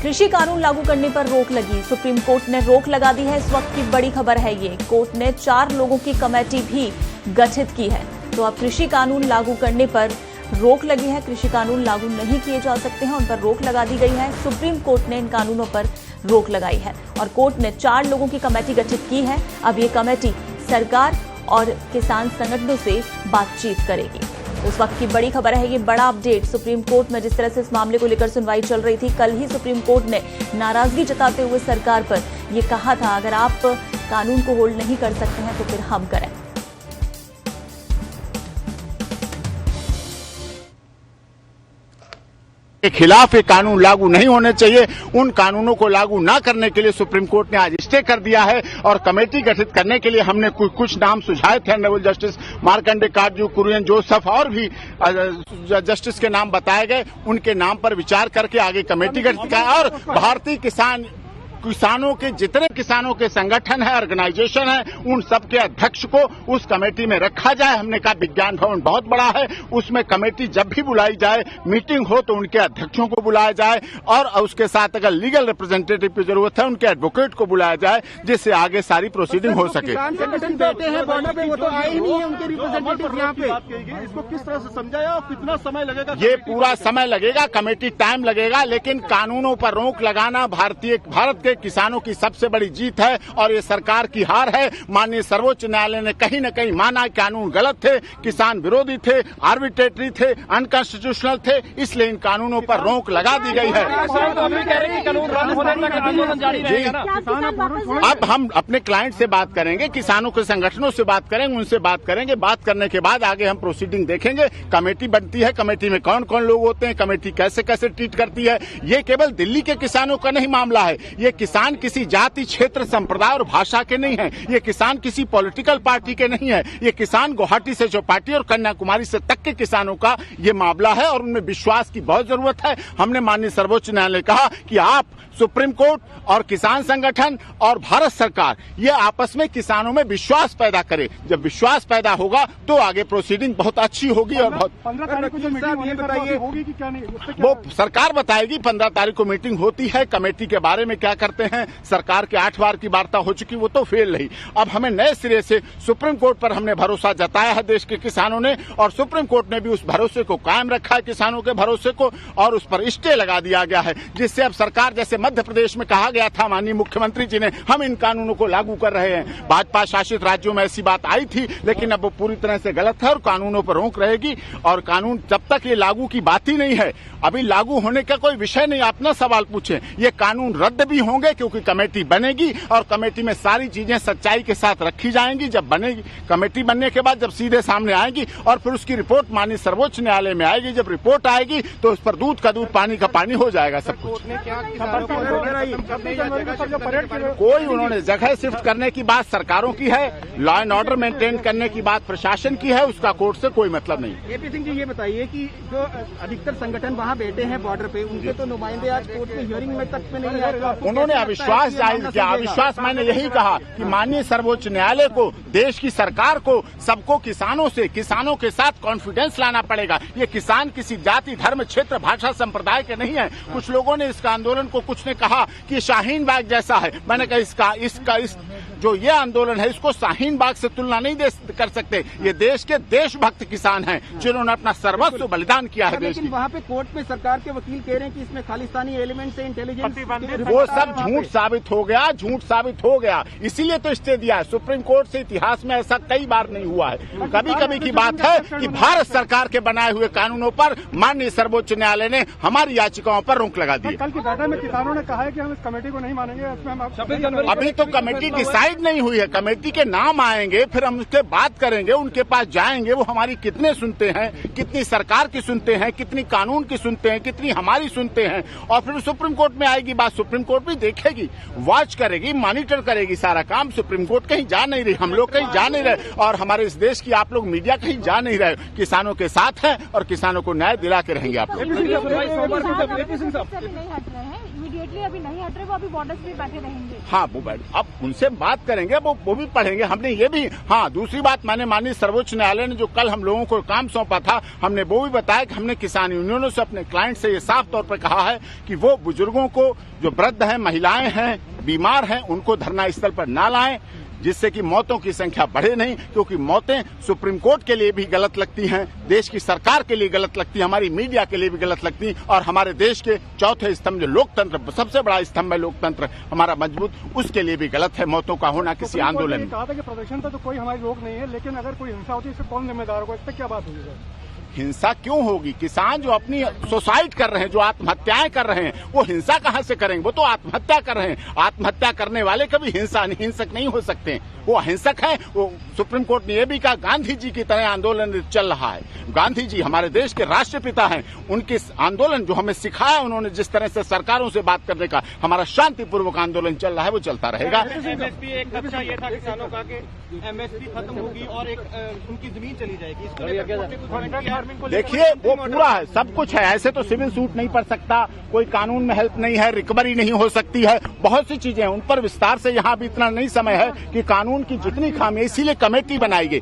कृषि कानून लागू करने पर रोक लगी, सुप्रीम कोर्ट ने रोक लगा दी है। इस वक्त की बड़ी खबर है ये, कोर्ट ने 4 लोगों की कमेटी भी गठित की है। तो अब कृषि कानून लागू करने पर रोक लगी है, कृषि कानून लागू नहीं किए जा सकते हैं, उन पर रोक लगा दी गई है। सुप्रीम कोर्ट ने इन कानूनों पर रोक लगाई है और कोर्ट ने 4 लोगों की कमेटी गठित की है। अब ये कमेटी सरकार और किसान संगठनों से बातचीत करेगी। उस वक्त की बड़ी खबर है ये, बड़ा अपडेट। सुप्रीम कोर्ट में जिस तरह से इस मामले को लेकर सुनवाई चल रही थी, कल ही सुप्रीम कोर्ट ने नाराजगी जताते हुए सरकार पर ये कहा था, अगर आप कानून को होल्ड नहीं कर सकते हैं तो फिर हम करें। के खिलाफ ये कानून लागू नहीं होने चाहिए। उन कानूनों को लागू न करने के लिए सुप्रीम कोर्ट ने आज स्टे कर दिया है और कमेटी गठित करने के लिए हमने कुछ नाम सुझाए थे। ऑनरेबल जस्टिस मार्कंडे काटजू, कुरियन जोसेफ और भी जस्टिस के नाम बताए गए। उनके नाम पर विचार करके आगे कमेटी गठित की और भारतीय किसानों के जितने किसानों के संगठन है, ऑर्गेनाइजेशन है, उन सबके अध्यक्ष को उस कमेटी में रखा जाए। हमने कहा विज्ञान भवन बहुत बड़ा है, उसमें कमेटी जब भी बुलाई जाए, मीटिंग हो तो उनके अध्यक्षों को बुलाया जाए और उसके साथ अगर लीगल रिप्रेजेंटेटिव की जरूरत है उनके एडवोकेट को बुलाया जाए, जिससे आगे सारी प्रोसीडिंग हो सके। संगठन बैठे हैं बॉर्डर पे, वो तो आए ही नहीं है उनके रिप्रेजेंटेटिव यहाँ पे। इसको किस तरह से समझाया और कितना समय लगेगा? ये पूरा समय लगेगा, कमेटी टाइम लगेगा, लेकिन कानूनों पर रोक लगाना भारत के किसानों की सबसे बड़ी जीत है और ये सरकार की हार है। माननीय सर्वोच्च न्यायालय ने कहीं न कहीं माना कानून गलत थे, किसान विरोधी थे, आर्बिट्रेटरी थे, अनकॉन्स्टिट्यूशनल थे, इसलिए इन कानूनों पर रोक लगा दी गई है। अब हम अपने क्लाइंट से बात करेंगे, किसानों के संगठनों से बात करेंगे, उनसे बात करेंगे। बात करने के बाद आगे हम प्रोसीडिंग देखेंगे। कमेटी बनती है, कमेटी में कौन कौन लोग होते हैं, कमेटी कैसे कैसे ट्रीट करती है। ये केवल दिल्ली के किसानों का नहीं मामला है। ये किसान किसी जाति, क्षेत्र, संप्रदाय और भाषा के नहीं है। ये किसान किसी पॉलिटिकल पार्टी के नहीं है। ये किसान गुवाहाटी से चौपाटी और कन्याकुमारी से तक के किसानों का ये मामला है और उनमें विश्वास की बहुत जरूरत है। हमने माननीय सर्वोच्च न्यायालय कहा कि आप सुप्रीम कोर्ट और किसान संगठन और भारत सरकार ये आपस में किसानों में विश्वास पैदा करे। जब विश्वास पैदा होगा तो आगे प्रोसीडिंग बहुत अच्छी होगी और बहुत 15 तारीख को जो मीटिंग होगी कि क्या नहीं, वो सरकार बताएगी। 15 तारीख को मीटिंग होती है, कमेटी के बारे में क्या करते हैं। सरकार के 8 बार की वार्ता हो चुकी, वो तो फेल रही। अब हमें नए सिरे से सुप्रीम कोर्ट पर हमने भरोसा जताया है देश के किसानों ने और सुप्रीम कोर्ट ने भी उस भरोसे को कायम रखा है, किसानों के भरोसे को, और उस पर स्टे लगा दिया गया है, जिससे अब सरकार, जैसे मध्य प्रदेश में कहा गया था माननीय मुख्यमंत्री जी ने, हम इन कानूनों को लागू कर रहे हैं। भाजपा शासित राज्यों में ऐसी बात आई थी, लेकिन अब वो पूरी तरह से गलत है और कानूनों पर रोक रहेगी। और कानून जब तक ये लागू की बात ही नहीं है, अभी लागू होने का कोई विषय नहीं। आप ना सवाल पूछे, ये कानून रद्द भी होंगे क्योंकि कमेटी बनेगी और कमेटी में सारी चीजें सच्चाई के साथ रखी जाएंगी। जब बनेगी कमेटी, बनने के बाद जब सीधे सामने आएगी और फिर उसकी रिपोर्ट माननीय सर्वोच्च न्यायालय में आएगी। जब रिपोर्ट आएगी तो उस पर दूध का दूध, पानी का पानी हो जाएगा सब कुछ। कोई उन्होंने जगह शिफ्ट करने की बात सरकारों की है, लॉ एंड ऑर्डर मेंटेन करने की बात प्रशासन की है, उसका कोर्ट से कोई मतलब नहीं। एपी सिंह जी, ये बताइए कि जो अधिकतर संगठन वहाँ बैठे हैं बॉर्डर पे, उनके तो नुमाइंदे आज कोर्ट में हियरिंग में तक में नहीं आए। उन्होंने अविश्वास जाहिर किया। अविश्वास मैंने यही कहा कि माननीय सर्वोच्च न्यायालय को, देश की सरकार को, सबको किसानों के साथ कॉन्फिडेंस लाना पड़ेगा। ये किसान किसी जाति, धर्म, क्षेत्र, भाषा, संप्रदाय के नहीं है। कुछ लोगों ने इसका आंदोलन को, कुछ ने कहा कि शाहीन बाग जैसा है। मैंने कहा इस जो ये आंदोलन है, इसको शाहीन बाग से तुलना नहीं कर सकते। ये देश के देशभक्त किसान हैं जिन्होंने अपना सर्वस्व बलिदान किया है देश की। लेकिन वहाँ पे कोर्ट में सरकार के वकील कह रहे हैं कि इसमें खालिस्तानी एलिमेंट से इंटेलिजेंस, वो सब झूठ साबित हो गया, इसीलिए तो स्टे दिया है। सुप्रीम कोर्ट से इतिहास में ऐसा कई बार नहीं हुआ है। कभी कभी की बात है कि भारत सरकार के बनाए हुए कानूनों पर माननीय सर्वोच्च न्यायालय ने हमारी याचिकाओं पर रोक लगा दी। कल की बैठक में किसानों ने कहा है कि हम इस कमेटी को नहीं मानेंगे। अभी तो कमेटी डिसाइड नहीं हुई है। कमेटी के नाम आएंगे, फिर हम उससे बात करेंगे, उनके पास जाएंगे, वो हमारी कितने सुनते हैं, कितनी सरकार की सुनते हैं, कितनी कानून की सुनते हैं, कितनी हमारी सुनते हैं, और फिर सुप्रीम कोर्ट में आएगी बात। सुप्रीम कोर्ट भी देखेगी, वॉच करेगी, मॉनिटर करेगी सारा काम। सुप्रीम कोर्ट कहीं जा नहीं रही, हम लोग कहीं जा नहीं रहे, और हमारे इस देश की आप लोग मीडिया कहीं जा नहीं रहे। किसानों के साथ हैं और किसानों को न्याय दिला के रहेंगे आप लोग। इमीडिएटली अभी नहीं हट रहे, वो अभी बॉर्डर पे बैठे रहेंगे। हाँ, वो बैठ, अब उनसे बात बात करेंगे वो भी पढ़ेंगे। हमने ये भी, हाँ, दूसरी बात, मैंने माननीय सर्वोच्च न्यायालय ने जो कल हम लोगों को काम सौंपा था, हमने वो भी बताया कि हमने किसान यूनियनों से, अपने क्लाइंट से ये साफ तौर पर कहा है कि वो बुजुर्गों को, जो वृद्ध हैं, महिलाएं हैं, बीमार हैं, उनको धरना स्थल पर ना लाएं, जिससे कि मौतों की संख्या बढ़े नहीं, क्योंकि मौतें सुप्रीम कोर्ट के लिए भी गलत लगती हैं, देश की सरकार के लिए गलत लगती हैं, हमारी मीडिया के लिए भी गलत लगती हैं, और हमारे देश के चौथे स्तंभ, जो लोकतंत्र, सबसे बड़ा स्तंभ है लोकतंत्र हमारा मजबूत, उसके लिए भी गलत है मौतों का होना किसी आंदोलन में। कहा था कि प्रदर्शन तो कोई हमारी रोक नहीं है, लेकिन अगर कोई हिंसा होती है इससे कौन जिम्मेदार होगा, इस पर क्या बात होगी सर? हिंसा क्यों होगी? किसान जो अपनी सुसाइड कर रहे हैं, जो आत्महत्याएं कर रहे हैं, वो हिंसा कहां से करेंगे? वो तो आत्महत्या कर रहे हैं। आत्महत्या करने वाले कभी हिंसक नहीं हो सकते, वो अहिंसक हैं। वो सुप्रीम कोर्ट ने यह भी कहा, गांधी जी की तरह आंदोलन चल रहा है। गांधी जी हमारे देश के राष्ट्रपिता हैं, उनके आंदोलन जो हमें सिखाया उन्होंने, जिस तरह से सरकारों से बात करने का हमारा शांतिपूर्वक आंदोलन चल रहा है, वो चलता रहेगा। एमएसपी एक अच्छा ये था किसानों का कि एमएसपी खत्म होगी और एक उनकी जमीन चली जाएगी, इसको लेकर देखिए वो पूरा है, सब कुछ है। ऐसे तो सिविल सूट नहीं पड़ सकता, कोई कानून में हेल्प नहीं है, रिकवरी नहीं हो सकती है, बहुत सी चीजें हैं, उन पर विस्तार से यहाँ भी इतना नहीं समय है कि कानून की जितनी खामी, इसीलिए कमेटी बनाई गई।